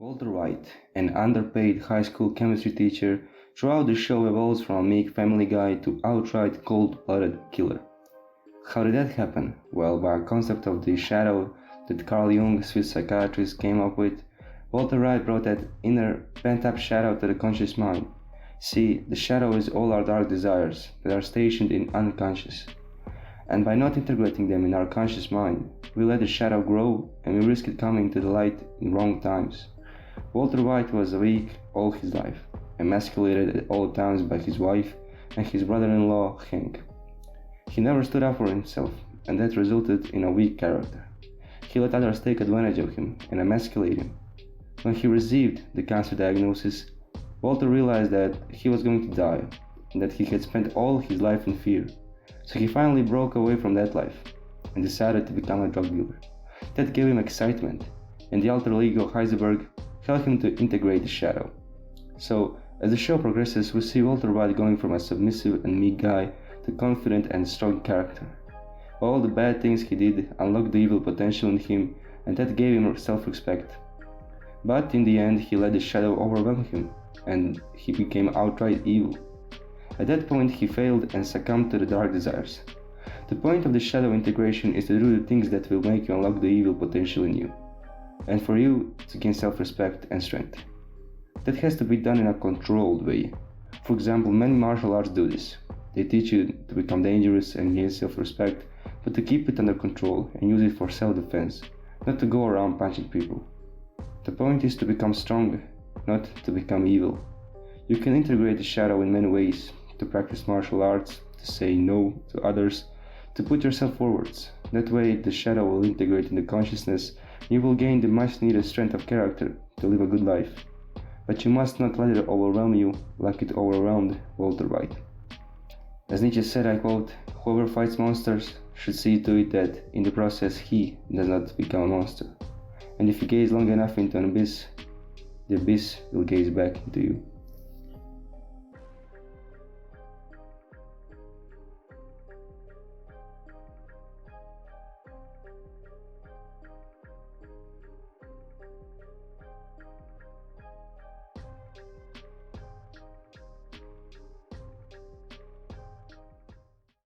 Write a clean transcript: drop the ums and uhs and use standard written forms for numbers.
Walter White, an underpaid high school chemistry teacher, throughout the show evolves from a meek family guy to outright cold-blooded killer. How did that happen? Well, by a concept of the shadow that Carl Jung, Swiss psychiatrist, came up with, Walter White brought that inner pent-up shadow to the conscious mind. See, the shadow is all our dark desires that are stationed in unconscious. And by not integrating them in our conscious mind, we let the shadow grow and we risk it coming to the light in wrong times. Walter White was weak all his life, emasculated at all times by his wife and his brother-in-law Hank. He never stood up for himself, and that resulted in a weak character. He let others take advantage of him and emasculate him. When he received the cancer diagnosis, Walter realized that he was going to die, and that he had spent all his life in fear. So he finally broke away from that life, and decided to become a drug dealer. That gave him excitement, and the alter ego Heisenberg helped him to integrate the shadow. So, as the show progresses, we see Walter White going from a submissive and meek guy to confident and strong character. All the bad things he did unlocked the evil potential in him, and that gave him self-respect. But in the end, he let the shadow overwhelm him, and he became outright evil. At that point, he failed and succumbed to the dark desires. The point of the shadow integration is to do the things that will make you unlock the evil potential in you, and for you to gain self-respect and strength. That has to be done in a controlled way. For example, many martial arts do this. They teach you to become dangerous and gain self-respect, but to keep it under control and use it for self-defense, not to go around punching people. The point is to become strong, not to become evil. You can integrate the shadow in many ways, to practice martial arts, to say no to others, to put yourself forwards. That way the shadow will integrate in the consciousness and you will gain the much needed strength of character to live a good life. But you must not let it overwhelm you like it overwhelmed Walter White. As Nietzsche said, I quote, "Whoever fights monsters should see to it that in the process he does not become a monster. And if you gaze long enough into an abyss, the abyss will gaze back into you."